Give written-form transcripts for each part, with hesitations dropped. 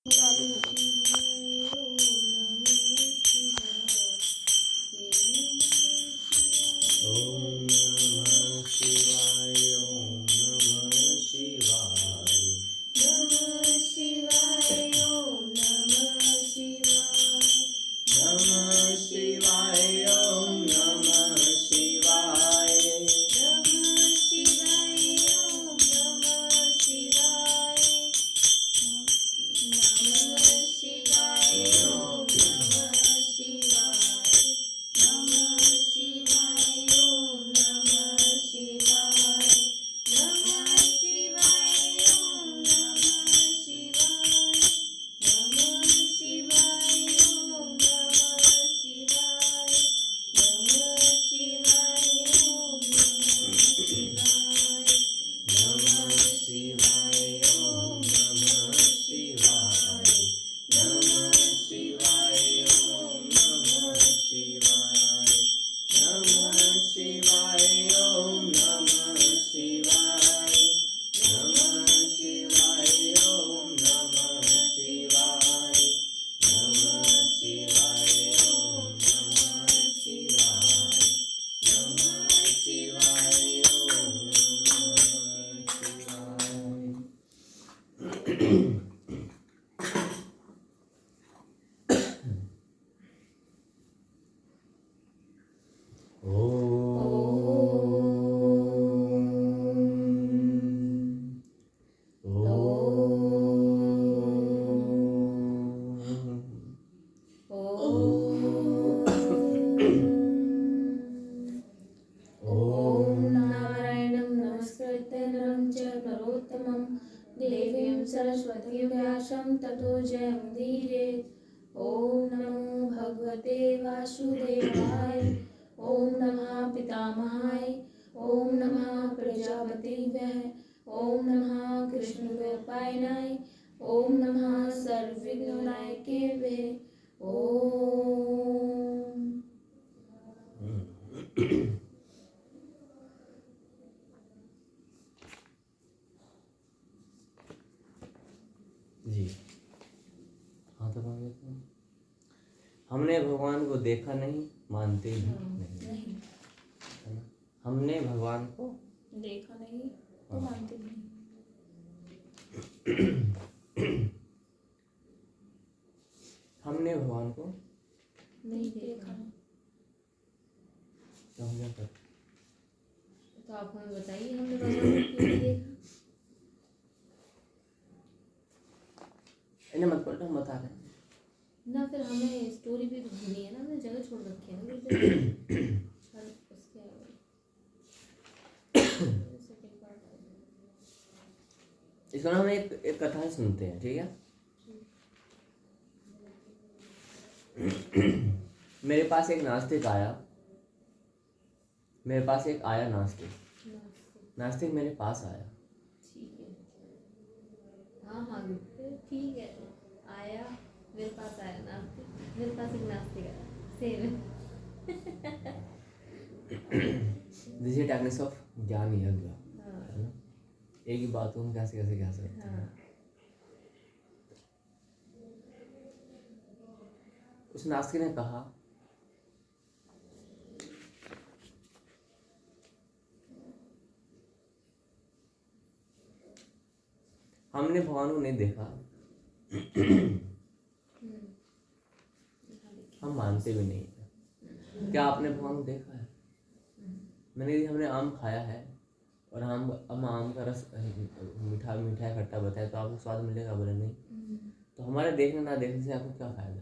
चालू ओम नमः शिवाय ओम नमः शिवाय नमः शिवाय ओम नमः शिवाय नमः शिवाय ओम नमः शिवाय नमः शिवाय ओम नमः शिवाय नमः शिवाय ओम नमः शिवाय नमः शिवाय ओम नमः शिवाय नमः शिवाय ओम नमः शिवाय नमः शिवाय ओम नमः शिवाय नमः शिवाय ओम नमः शिवाय नमः शिवाय ओम नमः शिवाय नमः शिवाय ओम नमः शिवाय नमः शिवाय ओम नमः शिवाय नमः शिवाय ओम नमः शिवाय नमः शिवाय ओम नमः शिवाय नमः शिवाय ओम नमः शिवाय। ॐ नारायणं नमस्कृत्य नरं चैव नरोत्तमं देवीं सरस्वतीं व्यासं ततो जयमुदीरयेत्। ॐ नमो भगवते वासुदेवाय ॐ नमः पितामहाय ॐ नमः प्रजापतिभ्यः ॐ नमः कृष्णद्वैपायनाय ॐ नमः सर्वविघ्ननायकेभ्यः ॐ। जी हाँ तो बात है। हमने भगवान को देखा नहीं, मानते भी नहीं, है ना। हमने भगवान को देखा नहीं तो मानते नहीं। हमने भगवान को नहीं देखा तो हम क्या करते? तो आप हमें बताइए हमने भगवान को क्यों नहीं देखा। इन्हें मत पलटो, हम बता रहे हैं ना फिर हमें स्टोरी भी तो भूली है ना, हमने जगह छोड़ रखी है ना फिर उसके सेकंड पार्ट इसको ना हम एक कथा सुनते हैं, ठीक है। मेरे पास एक नास्तिक आया, मेरे पास एक आया नास्तिक मेरे पास आया। ठीक है, हाँ हाँ ठीक है। आया मेरे पास आया नास्तिक, मेरे पास एक नास्तिक आया, same this is techniques of ज्ञान यज्ञ, हाँ है ना। एक ही बात को हम कैसे कैसे कह सकते हैं। हाँ। उस नास्तिक ने कहा, हमने भगवान को नहीं देखा, हम मानते भी नहीं है। क्या आपने भगवान को देखा है? मैंने हमने आम खाया है और हम आम का रस मीठा मीठा खट्टा बताया तो आपको स्वाद मिलेगा, बोले नहीं। तो हमारे देखने ना देखने से आपको क्या फायदा,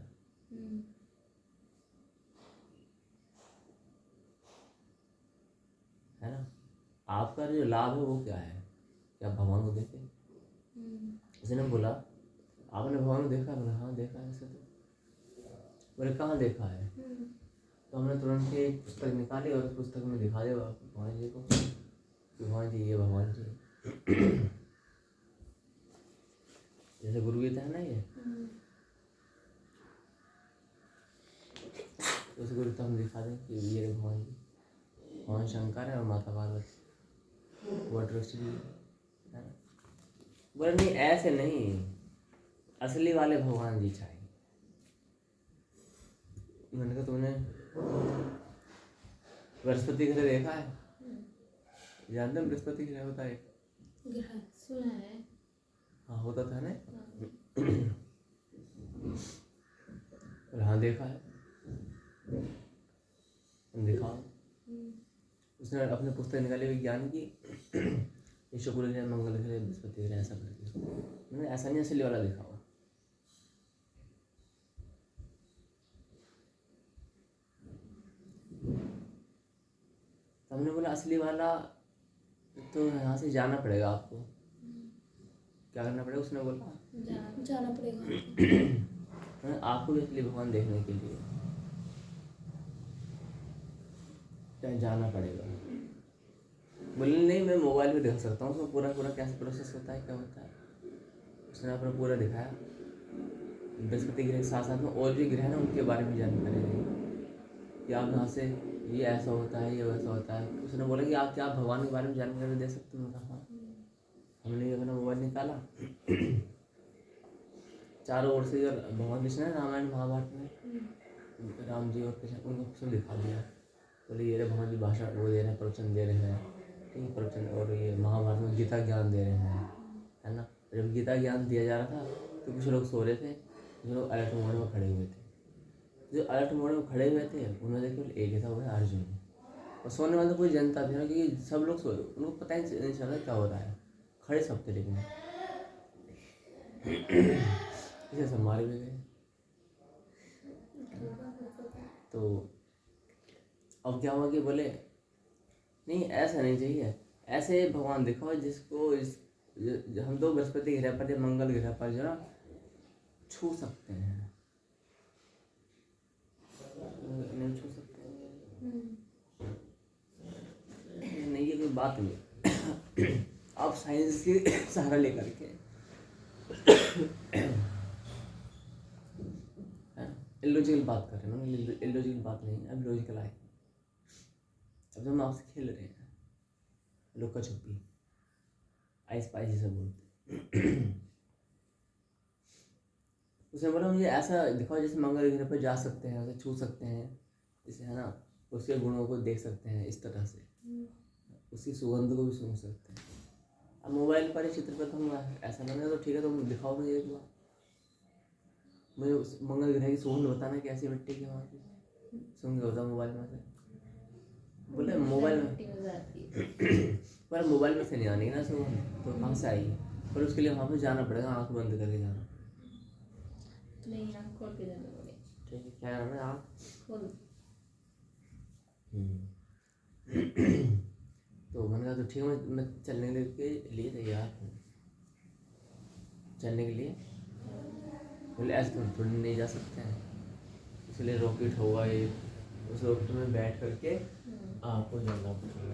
है ना। आपका जो लाभ है वो क्या है कि आप भगवान को देखें। उसने बोला आपने भगवान को देखा? मैंने हाँ देखा है। ऐसे तो बोले कहाँ देखा है? तो हमने तुरंत ही एक पुस्तक निकाली और उस पुस्तक में दिखा दिया भगवान जी को कि भगवान जी ये भगवान जी जैसे गुरु गीता है ना ये, तो उस गुरु तो हम दिखा दें कि ये भगवान जी, भगवान शंकर है और माता पार्वती वट है ना। बोले नहीं ऐसे नहीं, असली वाले भगवान जी चाहिए। मैंने कहा तुमने बृहस्पति ग्रह देखा है? जानते हो बृहस्पति ग्रह होता है? ग्रह सुना है। हाँ होता था ना। हाँ। हाँ देखा है, दिखाओ। उसने अपने पुस्तक निकाली विज्ञान की, ये शुक्र ग्रह, मंगल ग्रह, बृहस्पति ग्रह, ऐसा करके। मैंने ऐसा नहीं, असली वाला दिखाओ। तो हमने बोला असली वाला तो यहाँ से जाना पड़ेगा आपको। क्या करना पड़ेगा? उसने बोला जाना पड़ेगा आपको भी असली भगवान देखने के लिए क्या जाना पड़ेगा। बोले नहीं, मैं मोबाइल में दिखा सकता हूँ, उसमें पूरा कैसे प्रोसेस होता है, क्या होता है। उसने अपना पूरा दिखाया। बृहस्पति ग्रह के साथ साथ में और भी ग्रह ना, उनके बारे में जानकारी दी कि आप यहाँ से ये ऐसा होता है, ये वैसा होता है। उसने बोला कि आप क्या भगवान के बारे में जानकारी दे सकते हो? कहा हमने अपना मोबाइल निकाला, चारों ओर से भगवान कृष्ण है रामायण महाभारत में, राम जी और कृष्ण, उनको सब दिखा दिया। बोले ये भगवान जी भाषण वो दे रहे हैं, प्रवचन दे रहे हैं, ठीक है प्रवचन। और ये महाभारत में गीता ज्ञान दे रहे हैं, है ना। जब गीता ज्ञान दिया जा रहा था तो कुछ लोग सो रहे थे, कुछ लोग अलर्ट मोड में खड़े हुए थे। जो अलर्ट मोड में खड़े हुए थे उनमें से केवल एक था, वो है अर्जुन। और सोने वाले कोई जनता थी ना, क्योंकि सब लोग सोए, उनको पता ही नहीं चल रहा क्या हो रहा है, खड़े सब थे। लेकिन इसे सब मारे भी गए। तो अब क्या हुआ कि बोले नहीं ऐसा नहीं चाहिए, ऐसे भगवान दिखाओ जिसको हम तो बृहस्पति ग्रह पर या मंगल ग्रह पर जो ना छू सकते हैं। नहीं छू सकते नहीं, ये कोई बात नहीं। आप साइंस की सहारा लेकर के इलॉजिकल बात कर रहे हैं ना, इलॉजिकल बात नहीं, अब लॉजिकल आए। अब हम आपसे खेल रहे हैं लुका छुपी, आइस पाइस सब बोलते। उसने बोला मुझे ऐसा दिखाओ जैसे मंगल ग्रह पर जा सकते हैं, उसे छू सकते हैं, जैसे है ना, उसके गुणों को देख सकते हैं इस तरह से, उसकी सुगंध को भी सूंघ सकते हैं। अब मोबाइल पर चित्र पर तुम ऐसा नहीं है तो ठीक है, तुम दिखाओ मुझे एक बार, मुझे उस मंगल ग्रह की सुगंध बताना कैसी मिट्टी की वहाँ की सूंघ होता मोबाइल में से। बोले मोबाइल में पर मोबाइल में से नहीं आने ना सुगंध, तो कहाँ से आएगी? पर उसके लिए वहाँ पर जाना पड़ेगा, आँख बंद करके जाना। नहीं आँख खोल के जाना पड़ेगा। ठीक है, क्या नाम है? आँख खोल। तो मैंने कहा तो ठीक है, मैं चलने के लिए तैयार हूँ। चलने के लिए बोले ऐसे तो थोड़ी नहीं जा सकते हैं, इसलिए रॉकेट होगा ये, उस रॉकेट में बैठ करके आपको जाना पड़ेगा,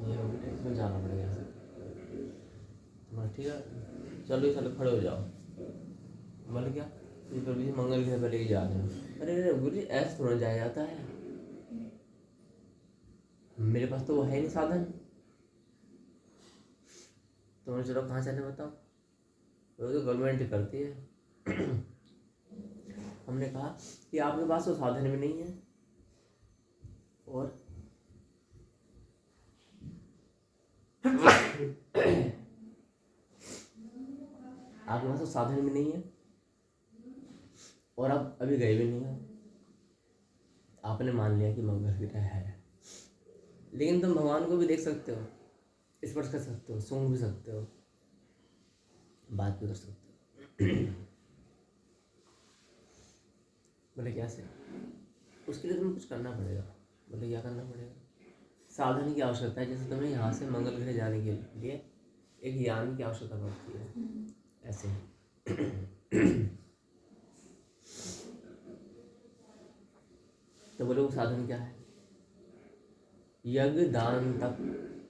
ये रॉकेट है इसमें जाना पड़ेगा ऐसे। मैं ठीक है चलो चलो खड़े हो जाओ। बोले क्या? ये तो भी मंगल ग्रह पर लेके जा रहे हैं। अरे गुरु ऐसे थोड़ा जाया जाता है, मेरे पास तो वो है नहीं साधन। तो मैंने चलो कहाँ चले बताओ, वो तो गवर्नमेंट करती है। हमने कहा कि आपके पास तो साधन भी नहीं है, और आपके पास तो साधन भी नहीं है, और आप अभी गए भी नहीं हो। आपने मान लिया कि मंगल ग्रह है, लेकिन तुम भगवान को भी देख सकते हो, स्पर्श कर सकते हो, सूंघ भी सकते हो, बात भी कर सकते हो। बोले कैसे? उसके लिए तुम्हें कुछ करना पड़ेगा। बोले क्या करना पड़ेगा? साधन की आवश्यकता है, जैसे तुम्हें यहाँ से मंगल ग्रह जाने के लिए एक यान की आवश्यकता पड़ती है, ऐसे तो बोले वो साधन क्या है? यज्ञ दान तप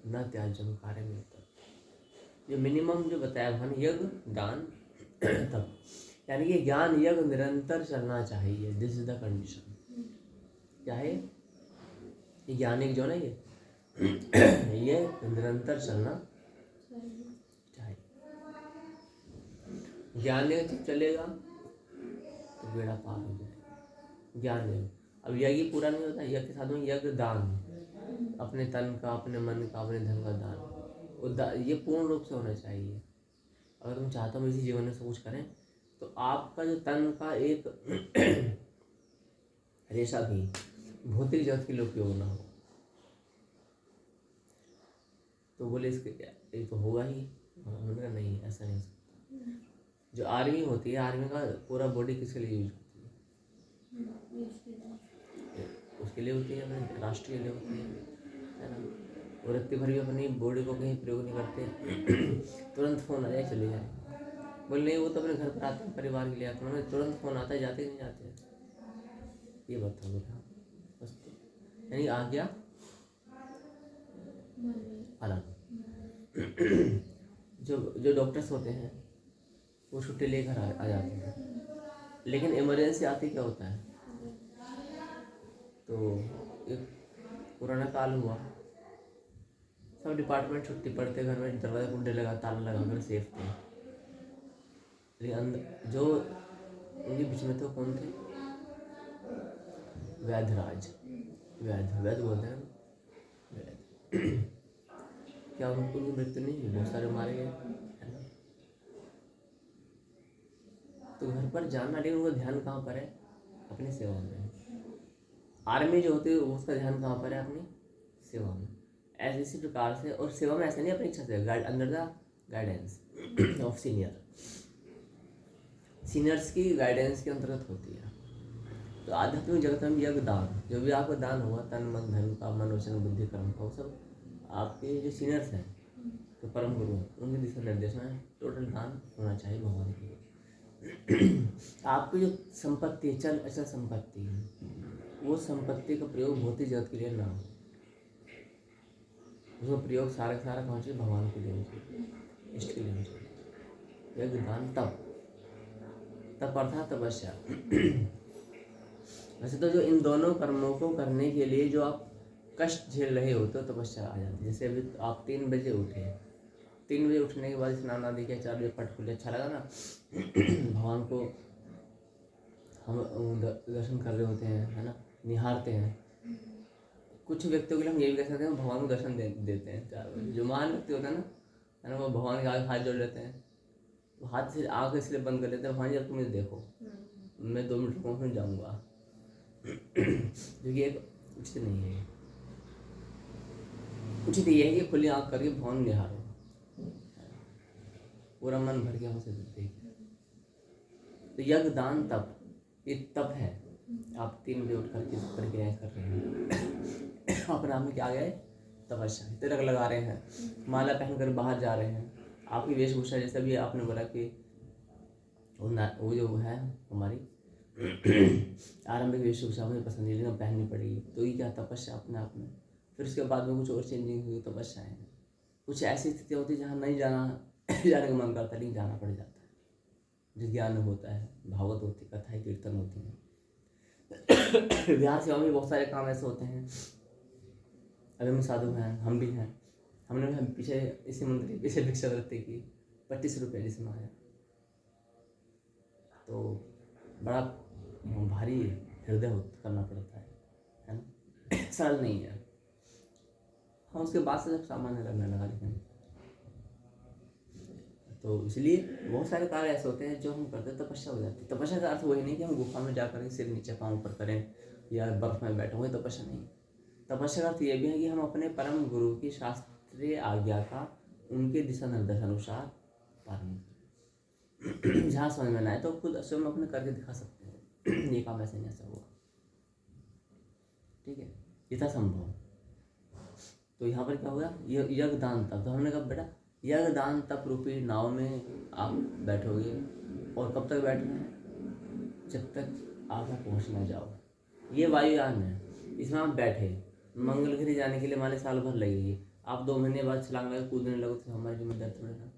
न त्याज्यम कार्य में तप। ये मिनिमम जो बताया भगवान, यज्ञ दान तप, यानी कि ज्ञान यज्ञ निरंतर चलना चाहिए। This is the condition. क्या है ये? ज्ञान एक जो ना ये निरंतर चलना चाहिए। ज्ञान लेकर चुप चलेगा तो बेड़ा पार हो जाएगा। ज्ञान लेगा। अब यज्ञ पूरा नहीं होता, यज्ञ के साथ में यज्ञ दान, अपने तन का, अपने मन का, अपने धन का दान, ये पूर्ण रूप से होना चाहिए। अगर तुम चाहते हो इसी जीवन में सब कुछ करें तो आपका जो तन का एक रेशा भी भौतिक जगत के लिए उपयोग ना हो। तो बोले इसके ये तो होगा ही। हमने कहा नहीं, ऐसा नहीं हो सकता। जो आर्मी होती है, आर्मी का पूरा बॉडी किसके लिए यूज होती है? उसके लिए होती है, अपने राष्ट्र के लिए होती है ना। और रत्ती भर भी अपनी बॉडी को कहीं प्रयोग नहीं करते। तुरंत फोन आ जाए चले जाए, बोले नहीं वो तो अपने घर पर आते हैं, परिवार के लिए आते हैं, तुरंत फोन आता है, जाते नहीं जाते। ये बताओ बेटा, बस तो यानी आ गया अलग। जो डॉक्टर्स होते हैं वो छुट्टी लेकर आ जाते हैं, लेकिन इमरजेंसी आती क्या होता है। तो एक कोरोना काल हुआ, सब डिपार्टमेंट छुट्टी पड़ते, घर में दरवाजा कुंडे लगा, ताला लगा कर सेफ थे। लेकिन अंदर जो उनके बीच में थे कौन थे? वैधराज, वैध बोलते हैं वैध। क्या उनको मृत्यु नहीं हुई? बहुत सारे मारे गए, है ना। तो घर पर जानना, लेकिन उनका ध्यान कहाँ पर है? अपनी सेवा में। आर्मी जो होती है उसका ध्यान कहाँ पर है? अपनी सेवा में। ऐसे इसी प्रकार से, और सेवा में ऐसे नहीं अपनी इच्छा से, under the guidance of seniors की गाइडेंस के अंतर्गत होती है। तो आध्यात्मिक जगत में यज्ञ दान, जो भी आपका दान हुआ, तन मन धन का, मन वचन बुद्धि कर्म का, वो सब आपके जो सीनियर्स हैं, तो परम गुरु हैं, उनके दिशा निर्देश में टोटल दान होना चाहिए भगवान के लिए। आपकी जो संपत्ति है, चल अचल संपत्ति है, वो संपत्ति का प्रयोग भौतिक जगत के लिए ना हो। उसका प्रयोग सारा कहाँ चाहिए? भगवान के लिए, इष्ट के लिए चाहिए। यज्ञ दान तप अर्थात तपस्या। वैसे तो जो इन दोनों कर्मों को करने के लिए जो आप कष्ट झेल रहे होते हो, तपस्या आ जाती है। जैसे अभी आप 3 बजे उठे, 3 बजे उठने के बाद स्नान आदि किया, 4 बजे पट खुले, अच्छा लगा ना। भगवान को हम दर्शन कर रहे होते हैं, है ना, निहारते हैं। कुछ व्यक्तियों के लिए हम ये भी कह सकते हैं, भगवान को दर्शन देते हैं 4 बजे। जो महान व्यक्ति होता है ना, वो भगवान के आगे हाथ जोड़ लेते हैं, तो हाथ से आँख इसलिए बंद कर लेते हैं, भगवान जी अब तुम मुझे देखो, मैं 2 मिनट को फिर जाऊँगा। जो कि एक उचित नहीं है। उचित ये है कि खुली आँख करके भगवान निहारो, पूरा मन भर के हमसे देखे। तो यज्ञ दान तप, ये तप है। आप 3 बजे उठ करके प्रक्रियाएं कर रहे हैं, अपने आप में क्या गए? तपस्या। तिलक लगा रहे हैं, माला पहनकर बाहर जा रहे हैं। आपकी वेशभूषा, जैसे भी आपने बोला कि वो जो है हमारी आरंभिक वेशभूषा मुझे पसंदीदा पहननी पड़ेगी, तो ये क्या? तपस्या अपने आप में। फिर उसके बाद में कुछ और चेंजिंग हुई, तपस्या है। कुछ ऐसी स्थितियाँ होती है जहाँ नहीं जाने का मन करता, लेकिन जाना पड़ जाता है। जो ज्ञान होता है, भागवत होती है, कथाएं कीर्तन होती हैं। विहार सेवा में बहुत सारे काम ऐसे होते हैं। अभी हम साधु हैं, हम भी हैं। हमने पीछे इसी मंदिर के पीछे भिक्षावृत्ति की 25 रुपये जिसमें आया, तो बड़ा भारी हृदय करना पड़ता है ना। सरल नहीं है। हाँ, उसके बाद से जब सामान्य लगने लगा, लेकिन तो इसलिए बहुत सारे कार्य ऐसे होते हैं जो हम करते हैं, तपस्या हो जाती है। तपस्या का अर्थ वही नहीं कि हम गुफा में जाकर सिर नीचे पाँव ऊपर करें या बर्फ में बैठे हुए, तपस्या नहीं। तपस्या का अर्थ ये भी है कि हम अपने परम गुरु की शास्त्रीय आज्ञा का उनके दिशा निर्देश अनुसार पालन करें। जहाँ समझ में ना आए तो खुद स्वयं अपने करके दिखा सकते हैं, ये काम ऐसे नहीं ऐसा हुआ, ठीक है, यथा संभव। तो यहाँ पर क्या होगा? यज्ञ दान तप। तो हमने कहा बेटा यज्ञ दान तप रूपी नाव में आप बैठोगे, और कब तक बैठना है? जब तक आप वहाँ पहुँच ना जाओ। ये वायुयान है, इसमें आप बैठे, मंगलगिरी जाने के लिए मान 1 साल भर लगेगी, आप 2 महीने बाद छलांग लगा कूदने लगो, तो हमारी जिम्मेदारी थोड़ी ना।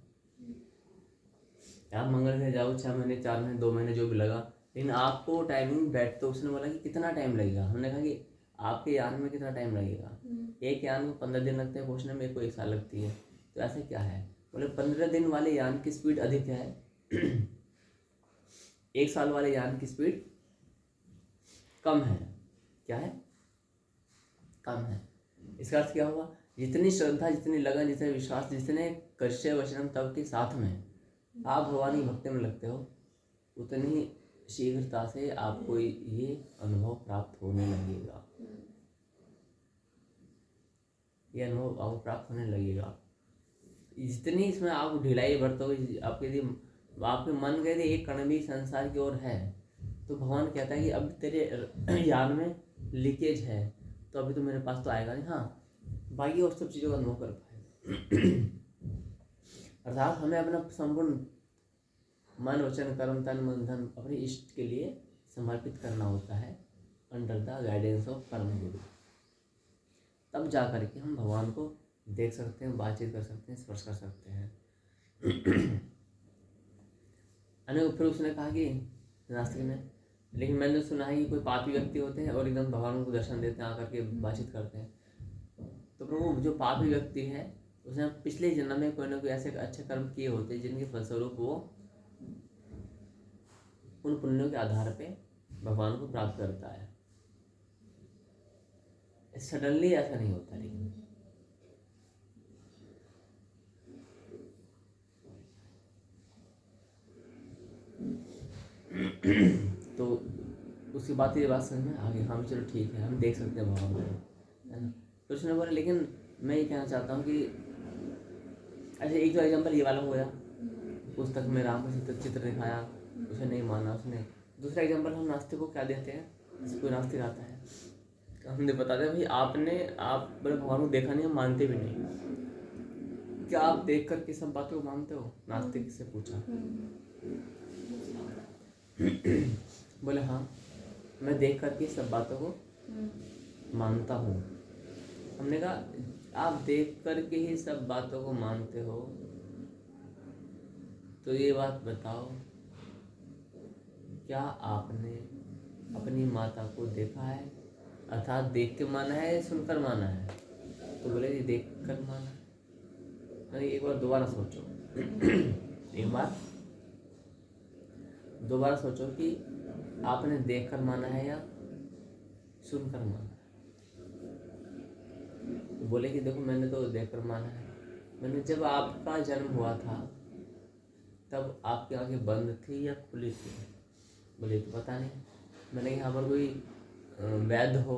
आप मंगलगिरी जाओ 6 महीने, 4 महीने, 2 महीने, जो भी लगा, लेकिन आपको टाइमिंग बैठ, तो उसने बोला कि कितना टाइम लगेगा। हमने कहा कि आपके यान में कितना टाइम लगेगा? एक यान में 15 दिन लगते हैं पहुँचने में, को 1 साल लगती है। तो ऐसे क्या है? बोले 15 दिन वाले यान की स्पीड अधिक है 1 साल वाले यान की स्पीड कम है। क्या है? कम है। इसका अर्थ क्या हुआ? जितनी श्रद्धा, जितनी लगन, जितने विश्वास, जितने कर्षय वचनम तब के साथ में आप भगवान की भक्ति में लगते हो, उतनी शीघ्रता से आपको ये अनुभव प्राप्त होने लगेगा। ये अनुभव आपको प्राप्त होने लगेगा। जितनी इसमें आप ढिलाई बरतोगे, आपके मन गए एक कण भी संसार की ओर है, तो भगवान कहता है कि अब तेरे यान में लीकेज है, तो अभी तो मेरे पास तो आएगा नहीं। हाँ, बाकी और सब चीज़ों का अनुभव कर पाए। अर्थात हमें अपना संपूर्ण मन, वचन, कर्म, तन, मन, धन अपने इष्ट के लिए समर्पित करना होता है, अंडर द गाइडेंस ऑफ परम गुरु। तब जा करके हम भगवान को देख सकते हैं, बातचीत कर सकते हैं, स्पर्श कर सकते हैं। फिर उसने कहा कि नास्तिक ने, लेकिन मैंने सुना है कि कोई पापी व्यक्ति होते हैं और एकदम भगवान को दर्शन देते हैं, आकर के बातचीत करते हैं। तो प्रभु, जो पापी व्यक्ति है उसने पिछले जन्म में कोई ना कोई ऐसे अच्छे कर्म किए होते हैं जिनके फलस्वरूप वो उन पुण्यों के आधार पे भगवान को प्राप्त करता है। सडनली ऐसा नहीं होता। लेकिन तो उसकी बात, ये बात समझ में आ गई। हाँ चलो ठीक है, हम देख सकते हैं भगवान को, है ना। तो उसने बोला, लेकिन मैं ये कहना चाहता हूँ कि ऐसे एक तो एग्जाम्पल ये वाला हो गया, पुस्तक में राम का चित्र दिखाया, उसे नहीं माना उसने। दूसरा एग्जाम्पल हम नास्तिक को क्या देते हैं? कोई नास्तिक आता है, हमने बताते हैं भाई आप बोले भगवान को देखा नहीं, हम मानते भी नहीं। क्या आप देख करके सब बातों को मानते हो? नास्तिक से पूछा। बोले हाँ, मैं देख करके सब बातों को मानता हूँ। हमने कहा आप देख करके ही सब बातों को मानते हो, तो ये बात बताओ, क्या आपने अपनी माता को देखा है? अर्थात देख के माना है या सुनकर माना है? तो बोले जी देख कर माना है। अरे एक बार दोबारा सोचो। एक बार दोबारा सोचो कि आपने देख कर माना है या सुनकर माना है। तो बोले कि देखो, मैंने तो देख कर माना है। मैंने जब आपका जन्म हुआ था तब आपकी आंखें बंद थी या खुली थी? बोले तो पता नहीं। मैंने यहाँ पर कोई वैद्य हो,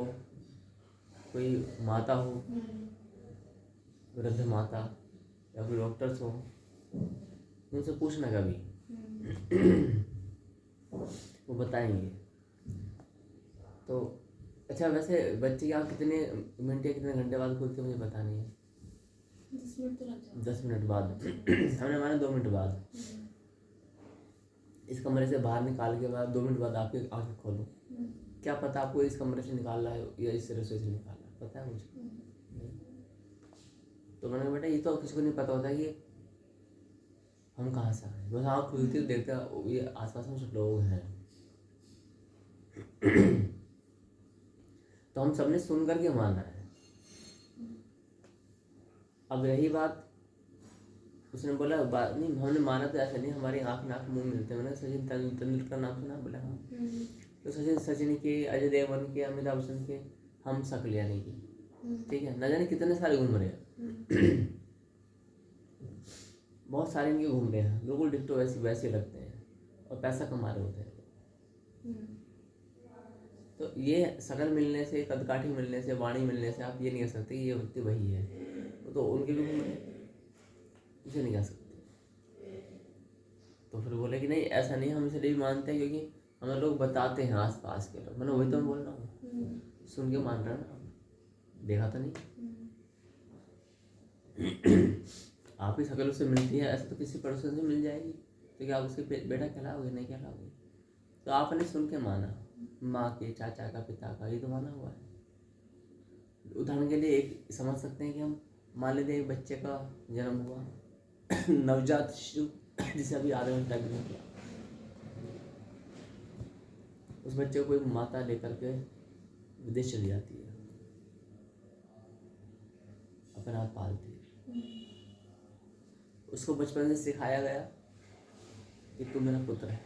कोई माता हो, वृद्ध माता या कोई डॉक्टर्स हो, उनसे पूछना कभी, वो बताएंगे। तो अच्छा, वैसे बच्चे की आँख कितने मिनट या कितने घंटे बाद खुलती है मुझे पता नहीं है। 10 मिनट तो लग जाते 10 मिनट बाद। हमने माना 2 मिनट बाद। इस कमरे से बाहर निकाल के बाद 2 मिनट बाद आपकी आँखें खोलो, क्या पता आपको इस कमरे से निकाल रहा है या इस रसोई से निकाल रहा है, पता है मुझे? तो मैंने कहा बेटा, ये तो किसी को नहीं पता होता कि हम कहाँ से आए। बस आँख खुलती है, देखते ये आसपास में सब लोग हैं। तो हम सबने सुन करके माना है। अब रही बात, उसने बोला बात नहीं, हमने माना तो ऐसा नहीं, हमारी आँख नाक मुंह मिलते हैं। मैंने सचिन तेंदुलकर नाम सुना? बोला हाँ। तो सचिन के, अजय देवगन के, अमिताभ बच्चन के हम शक्ल यानी कि, ठीक है, न जाने कितने सारे घूम रहे हैं। बहुत सारे इनके घूम रहे हैं, बिल्कुल डिट्टो वैसे लगते हैं और पैसा कमा रहे होते हैं। तो ये शक्ल मिलने से, कदकाठी मिलने से, वाणी मिलने से आप ये नहीं कह सकते कि ये व्यक्ति वही है। तो उनके भी घूम रहे, इसे नहीं कह सकते। तो फिर बोले कि नहीं, ऐसा नहीं, हम इसलिए भी मानते हैं क्योंकि हमें लोग बताते हैं, आस पास के लोग। मैंने वही तो बोल रहा हूँ, सुन के मान रहा ना, देखा तो नहीं। आप ही शक्ल उससे मिलती है, ऐसे तो किसी पड़ोसन से मिल जाएगी, तो क्या आप उसके बेटा कहलाओगे? नहीं कहलाओगे। तो आपने सुन के माना, माँ के, चाचा का, पिता का, ये तो माना हुआ है। उदाहरण के लिए एक समझ सकते हैं कि हम मान लेते हैं एक बच्चे का जन्म हुआ, नवजात शिशु जिसे अभी आधे घंटा भी नहीं किया, उस बच्चे को कोई माता लेकर के विदेश चली जाती है, अपने आप पालती है। उसको बचपन से सिखाया गया कि तू मेरा पुत्र है,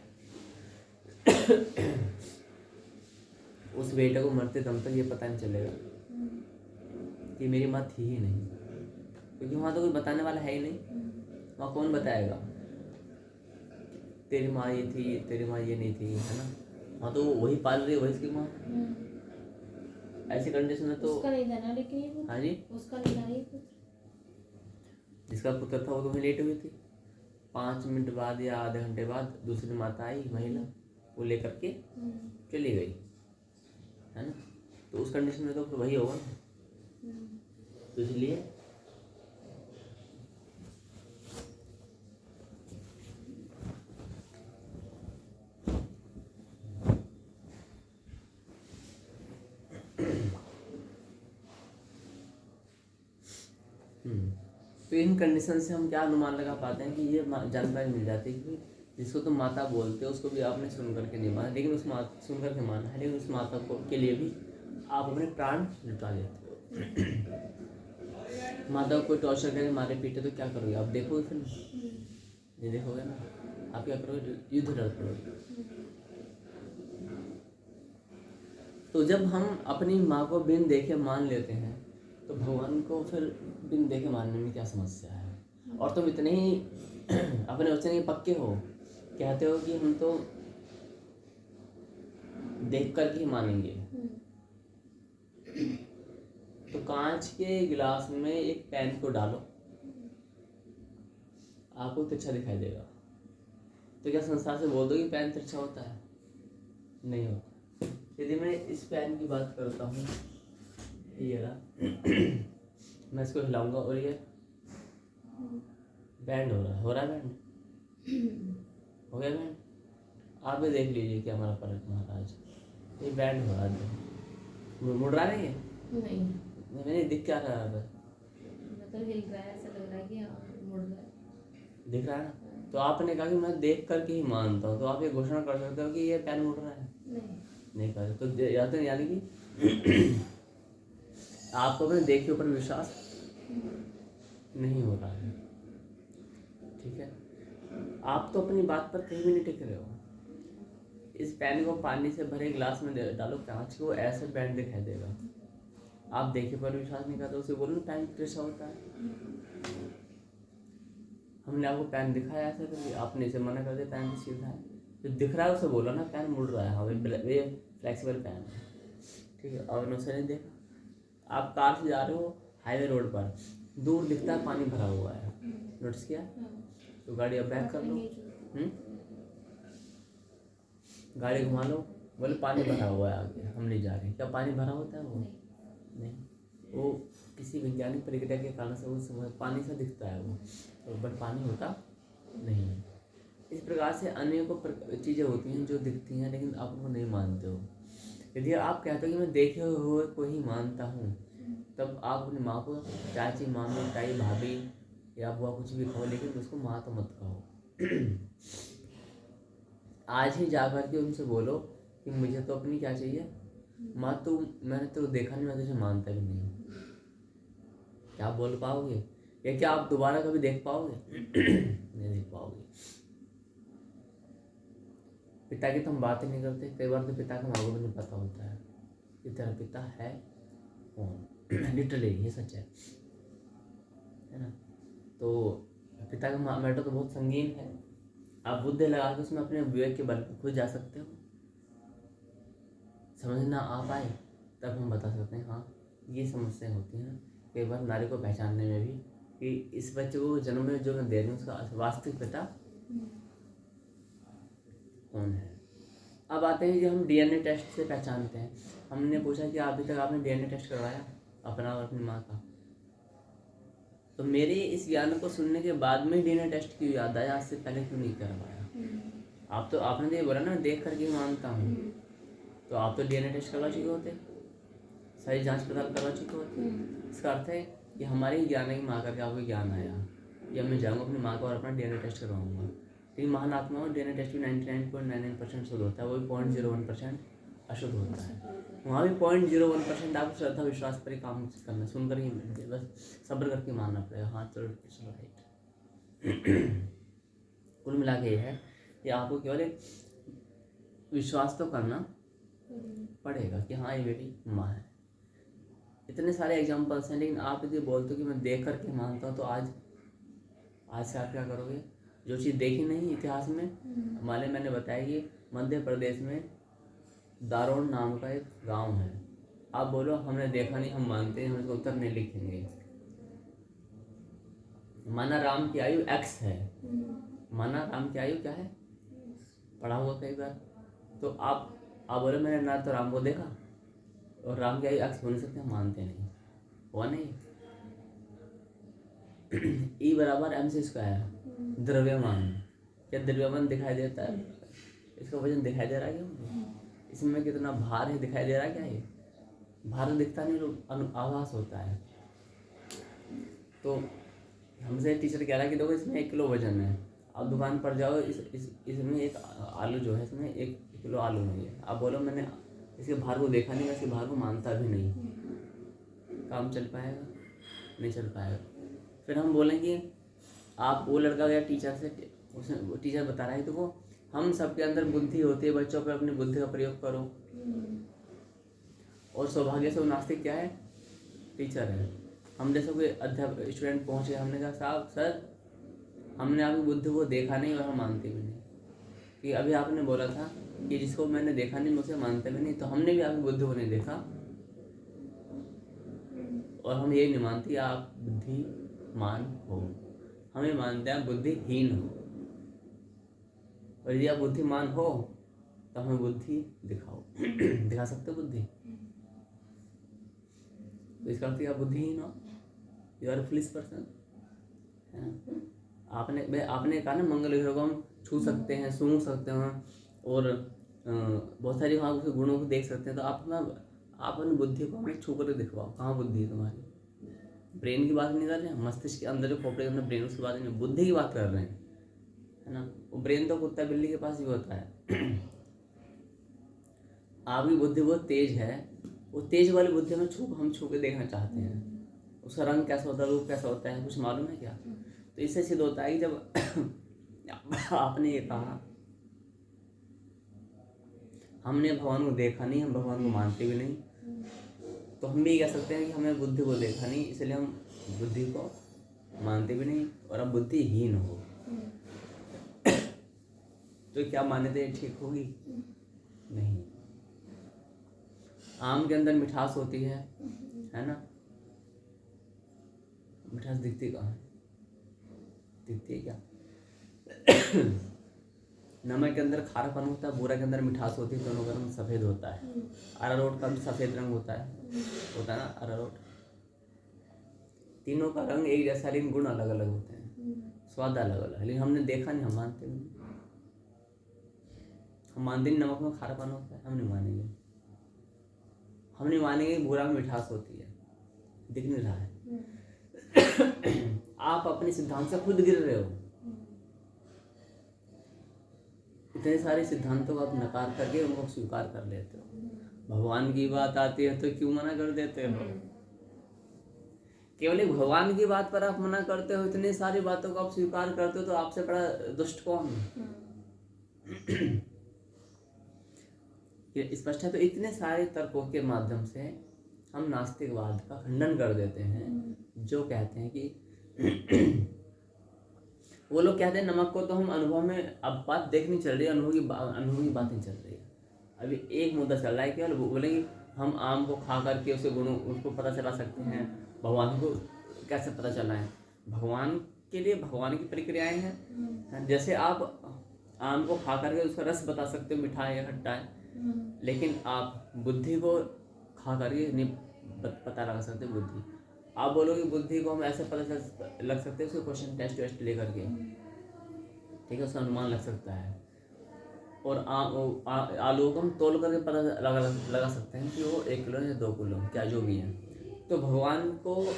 उस बेटे को मरते दम तक ये पता नहीं चलेगा कि मेरी माँ थी ही नहीं, क्योंकि वहाँ तो कोई बताने वाला है ही नहीं। वहाँ कौन बताएगा तेरी माँ ये थी, तेरी माँ ये नहीं थी, है ना। वहाँ तो वही पाल रही है, वही इसकी माँ। ऐसी कंडीशन में तो उसका नहीं था ना, लेकिन ये पुत्र, हाँ जी, उसका नहीं था ये पुत्र। जिसका पुत्र था वो तो वहीं लेट हुई थी। 5 मिनट बाद या आधे घंटे बाद दूसरी माता आई, महिला, वो लेकर के चली गई, है ना। तो उस कंडीशन में तो फिर वही होगा ना। तो इसलिए तो इन कंडीशन से हम क्या अनुमान लगा पाते हैं कि ये जानकारी मिल जाती है कि जिसको तुम माता बोलते हो उसको भी आपने सुन करके नहीं माना, लेकिन उस माता सुन करके माना है, लेकिन उस माता को के लिए भी आप अपने प्राण लुटा देते हो। माता को कोई टॉर्चर करे, मारे पीटे तो क्या करोगे आप? देखोगे फिर नहीं देखोगे ना, आप क्या करोगे? युद्ध लड़ पड़ोगे। तो जब हम अपनी माँ को बिन देखे मान लेते हैं तो भगवान को फिर बिन देखे मानने में क्या समस्या है? और तुम इतने ही अपने वचन के पक्के हो, कहते हो कि हम तो देख कर ही मानेंगे। तो कांच के गिलास में एक पेन को डालो, आपको तिरछा दिखाई देगा। तो क्या संसार से बोल दो कि पेन तिरछा होता है? नहीं होता। यदि मैं इस पेन की बात करता हूँ, ये रहा, मैं इसको हिलाऊंगा और ये बैंड हो रहा है बैंड, हो गया बैंड। आप भी देख लीजिए कि हमारा फर्क महाराज, ये बैंड हो रहा है, मुड़ रहा नहीं है? नहीं, मैंने दिख क्या रहा है? मतलब हिल रहा है, ऐसा लग रहा है कि हाँ मुड़ रहा है। दिख रहा है ना। तो आपने कहा कि मैं देख करके ही मानता हूँ, तो आप ये घोषणा कर सकते हो कि ये पेन मुड़ रहा है? नहीं कर सकते। तो यानी कि आपको अपने देख के ऊपर विश्वास नहीं हो रहा है, ठीक है। आप तो अपनी बात पर कहीं भी नहीं टिक रहे हो। इस पेन को पानी से भरे गिलास में डालो कांच को, ऐसे पेन दिखाई देगा। आप देखे पर विश्वास नहीं करते, उसे बोलो पेन कैसा होता है। हमने आपको पेन दिखाया ऐसा, कभी आपने इसे मना कर दिया पेन तो सीधा है। जो दिख रहा है उसे बोलो ना पेन मुड़ रहा है, हाँ ये फ्लेक्सिबल पेन है, ठीक है। और उसे नहीं देखा, आप कार से जा रहे हो हाईवे रोड पर, दूर दिखता है पानी भरा हुआ है, नोटिस किया? तो गाड़ी अब बैक कर लो, गाड़ी घुमा लो, बोले पानी भरा हुआ है आगे, हम नहीं जा रहे। क्या पानी भरा होता है? वो नहीं, वो किसी वैज्ञानिक प्रक्रिया के कारण से वो पानी सा दिखता है वो, तो बट पानी होता नहीं है। इस प्रकार से अनेकों चीज़ें होती हैं जो दिखती हैं लेकिन आप उनको नहीं मानते हो। यदि आप कहते हो कि मैं देखे हुए को ही मानता हूँ, तब आप अपनी माँ को चाची, मामी, ताई, भाभी या बुआ कुछ भी कहो, लेकिन उसको माँ तो मत कहो। आज ही जा कर के उनसे बोलो कि मुझे तो अपनी क्या चाहिए माँ, तो मैंने तो देखा नहीं, मैं तुझे मानता भी नहीं। क्या आप बोल पाओगे? या क्या आप दोबारा कभी देख पाओगे? नहीं देख पाओगे। पिता की तो हम बात ही नहीं करते। कई बार तो पिता का माँ को भी नहीं पता होता है कि तेरा पिता है कौन। लिटरली ये सच है ना। तो पिता का मैटर तो बहुत संगीन है। आप बुद्धि लगा के उसमें अपने विवेक के बल पर खुद जा सकते हो। समझना आ पाए तब हम बता सकते हैं हाँ ये समस्याएं होती हैं कई बार नारी को पहचानने में भी, कि इस बच्चे को जन्म में जो मैं दे रही हूँ उसका वास्तविक पिता कौन है। अब आते हैं कि हम डीएनए टेस्ट से पहचानते हैं। हमने पूछा कि अभी तक आपने डीएनए टेस्ट करवाया अपना और अपनी माँ का? तो मेरे इस ज्ञान को सुनने के बाद में डीएनए टेस्ट क्यों याद आया, आज से पहले क्यों नहीं करवाया? आप तो आपने तो ये बोला ना देख करके मानता हूँ, तो आप तो डीएनए टेस्ट करवा चुके होते, सारी जांच पड़ताल करवा चुके होते। इसका अर्थ है कि हमारे ज्ञान की माँ करके आपको ज्ञान आया, या मैं जाऊँगा अपनी माँ को और अपना डीएनए टेस्ट करवाऊँगा। लेकिन महान आत्मा डीएनए टेस्ट भी 99.99% शुद्ध होता है, वो भी 0.01% अशुद्ध होता है। वहाँ भी 0.01% आपको श्रद्धा विश्वास पर ही काम करना, सुनकर ही बस सब्र करके मानना पड़ेगा। हाँ चलो इट्स राइट। कुल मिला के ये है कि आपको केवल एक विश्वास तो करना पड़ेगा कि हाँ ये मेरी माँ है। इतने सारे एग्जाम्पल्स हैं, लेकिन आप यदि बोलते हो कि मैं देख करके मानता हूँ, तो आज से आप क्या करोगे? जो चीज़ देखी नहीं इतिहास में, मैंने बताया कि मध्य प्रदेश में दारोन नाम का एक गांव है। आप बोलो हमने देखा नहीं, हम मानते हैं, हम इसका उत्तर नहीं लिखेंगे। माना राम की आयु x है, माना राम की आयु क्या है, पढ़ा हुआ कई बार। तो आप बोले मैंने ना तो राम को देखा और राम की आयु x हो नहीं सकते, हम मानते नहीं, हुआ नहीं। E बराबर mc², द्रव्यमान। क्या द्रव्यमान दिखाई देता है? इसका वजन दिखाई दे रहा है क्या? इसमें कितना भार है दिखाई दे रहा है क्या? ये भार दिखता नहीं, आभास होता है। तो हमसे टीचर कह रहा है कि देखो इसमें 1 किलो वजन है, आप दुकान पर जाओ, इसमें एक आलू जो है, इसमें 1 किलो आलू नहीं है। आप बोलो मैंने इसके भार को देखा नहीं, मैं इसके भार को मानता भी नहीं, काम चल पाएगा? नहीं चल पाएगा। फिर हम बोलेंगे आप, वो लड़का गया टीचर से, उसने टीचर बता रहा है, तो वो हम सबके अंदर बुद्धि होती है, बच्चों पर अपनी बुद्धि का प्रयोग करो। और सौभाग्य से वो नास्तिक क्या है? टीचर है। हम जैसे कोई अध्यापक स्टूडेंट पहुंचे, हमने कहा साहब सर हमने आपकी बुद्धि को देखा नहीं और हम मानते भी नहीं, कि अभी आपने बोला था कि जिसको मैंने देखा नहीं मैं उसे मानते भी नहीं, तो हमने भी आपकी बुद्धि को नहीं देखा और हम ये नहीं मानते आप बुद्धिमान हो, हमें मानते हैं आप बुद्धिहीन हो। और यदि आप बुद्धिमान हो तो हमें बुद्धि दिखाओ। दिखा सकते हो बुद्धि? तो इसका अर्थ आप बुद्धिहीन हो, यू आर फुलिश पर्सन, है ना? आपने कहा ना मंगल ग्रह को हम छू सकते हैं, सूंघ सकते हैं और बहुत सारी वहाँ के गुणों को देख सकते हैं। तो आप अपनी बुद्धि को हमें छू कर दिखवाओ, कहाँ बुद्धि है तुम्हारी? ब्रेन की बात नहीं कर रहे हैं, मस्तिष्क के अंदर जो खोपड़े के अंदर ब्रेन, उसकी बात नहीं, बुद्धि की बात कर रहे हैं, है ना? वो ब्रेन तो कुत्ता बिल्ली के पास ही होता है। आपकी बुद्धि बहुत तेज है, वो तेज वाली बुद्धि हम छू के देखना चाहते हैं। उसका रंग कैसा होता है, रूप कैसा होता है, कुछ मालूम है क्या? तो इससे सिद्ध होता है कि जब आपने ये कहा हमने भगवान को देखा नहीं, हम भगवान को मानते भी नहीं, तो हम भी कह सकते हैं कि हमने बुद्धि को देखा नहीं, इसलिए हम बुद्धि को मानते भी नहीं और अब बुद्धिहीन हो। तो क्या मान्यता ठीक होगी? नहीं। आम के अंदर मिठास होती है ना? मिठास दिखती कहाँ है? दिखती है क्या? नमक के अंदर खारापन होता है, बूरा के अंदर मिठास होती है, दोनों का रंग सफ़ेद होता है। अरारोट का भी सफ़ेद रंग होता है ना अरारोट। तीनों का रंग एक जैसा, लेकिन गुण अलग अलग होते हैं, स्वाद अलग अलग है, लेकिन हमने देखा नहीं, हम मानते नहीं। हम मानते नहीं नमक में खारापन होता है, हम नहीं मानेंगे बूरा में मिठास होती है, दिख नहीं रहा है। आप अपने सिद्धांत से खुद गिर रहे हो। इतने सारे सिद्धांतों को आप नकार करके उनको स्वीकार कर लेते हो। भगवान की बात आती है तो क्यों मना कर देते हो? केवल एक भगवान की बात पर आप मना करते हो, इतनी सारी बातों को आप स्वीकार करते हो, तो आपसे बड़ा दुष्ट कौन है? ये स्पष्ट है। तो इतने सारे तर्कों के माध्यम से हम नास्तिकवाद का खंडन कर देते हैं, जो कहते हैं कि वो लोग कहते हैं नमक को तो हम अनुभव में, अब बात देखनी चल रही है, अनुभव की बात नहीं चल रही है। अभी एक मुद्दा चल रहा है, केवल बोलेंगे हम आम को खा करके उसके गुणों उसको पता चला सकते हैं, भगवान को कैसे पता चला है? भगवान के लिए भगवान की प्रक्रियाएं हैं। जैसे आप आम को खा करके उसका रस बता सकते हो, मीठा है या खट्टा है, लेकिन आप बुद्धि को खा करके नहीं पता लगा सकते बुद्धि। आप बोलोगे बुद्धि को हम ऐसे पता लग सकते हैं, उसके क्वेश्चन टेस्ट लेकर के, ठीक है, उसका अनुमान लग सकता है। और आलू को हम तोल करके पता लगा सकते हैं कि वो 1 किलो या 2 किलो क्या जो भी है। तो भगवान को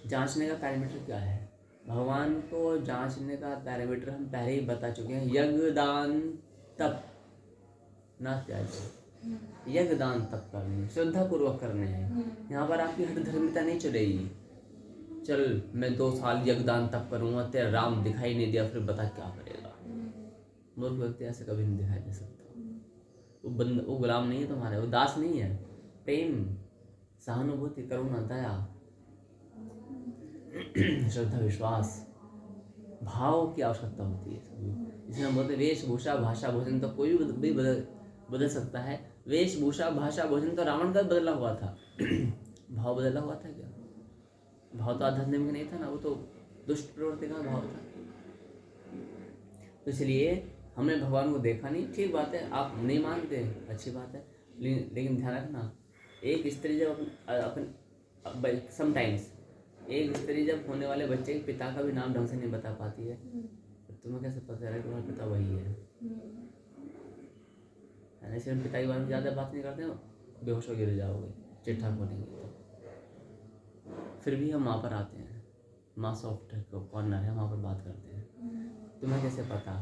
जांचने का पैरामीटर क्या है? भगवान को जांचने का पैरामीटर हम पहले ही बता चुके हैं, यज्ञ दान तप ना त्याज्य। यज्ञ दान तप करने, श्रद्धा पूर्वक करने हैं। यहाँ पर आपकी हठ धर्मिता नहीं चलेगी। चल मैं 2 साल यज्ञ दान तप करूँगा, तेरा राम दिखाई नहीं दिया, फिर बता क्या करेगा? मूर्ख व्यक्ति ऐसे कभी नहीं दिखाई दे सकता। वो गुलाम नहीं है तुम्हारे, वो दास नहीं है। प्रेम, सहानुभूति, करुणा, दया, श्रद्धा, विश्वास, भाव की आवश्यकता होती है सभी। इसलिए हम बोलते वेशभूषा भाषा भोजन तो कोई भी बदल सकता है। वेशभूषा भाषा भोजन तो रावण का बदला हुआ था। भाव बदला हुआ था क्या? भाव तो आध्यात्मिक नहीं था ना, वो तो दुष्ट प्रवृत्ति का भाव था। तो इसलिए हमने भगवान को देखा नहीं, ठीक बात है, आप नहीं मानते, अच्छी बात है, लेकिन ध्यान रखना, एक स्त्री जब अपन समटाइम्स एक स्त्री जब होने वाले बच्चे के पिता का भी नाम ढंग से नहीं बता पाती है, तो तुम्हें कैसे पता चलेगा तुम्हारा पिता वही है? ऐसे हम पिता के बारे में ज़्यादा बात नहीं करते हो, बेहोश हो गिर जाओगे, चिट्ठा खोलेंगे तो। फिर भी हम वहाँ पर आते हैं, माँ सॉफ्ट कॉर्नर है, वहाँ पर बात करते हैं। तुम्हें कैसे पता?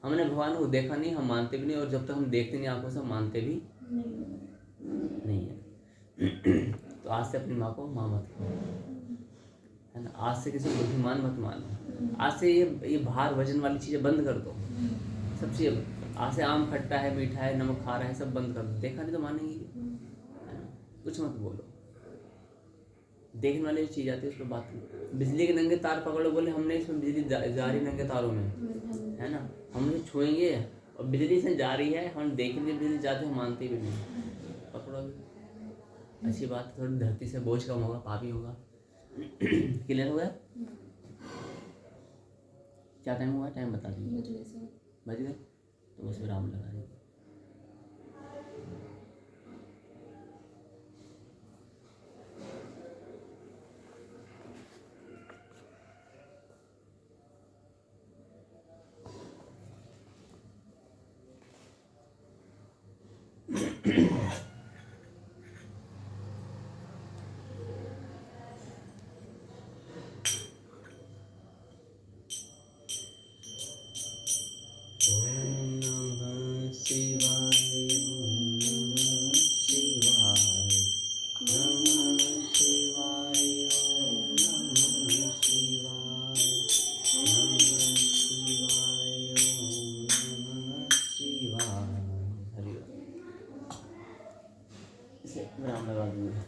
हमने भगवान को देखा नहीं, हम मानते भी नहीं, और जब तक हम देखते नहीं आंखों से, हम मानते भी नहीं है। तो आज से अपनी माँ को माँ मत करो, है ना। आज से किसी बुद्धिमान मत मानो। आज से ये भार वजन वाली चीज़ें बंद कर दो। सब चीज़ आज से, आम खट्टा है, मीठा है, नमक खा रहा है, सब बंद कर दो। देखा नहीं तो मानेंगे, है ना। कुछ मत बोलो, देखने वाली चीज़ आती है उस पर बात करो। बिजली के नंगे तार पकड़ो, बोले हमने इसमें बिजली जा रही नंगे तारों में, है ना। हम इसे छुएंगे और बिजली से जा रही है, हम देखेंगे बिजली जाते, हम मानते भी नहीं। पकड़ो, अच्छी बात, थोड़ी धरती से बोझ कम होगा, पापी होगा। क्लियर हो गया? क्या टाइम हुआ? टाइम बता दीजिए। बज गए तो बस विराम लगा दीजिए। विराम लगा दूंगा।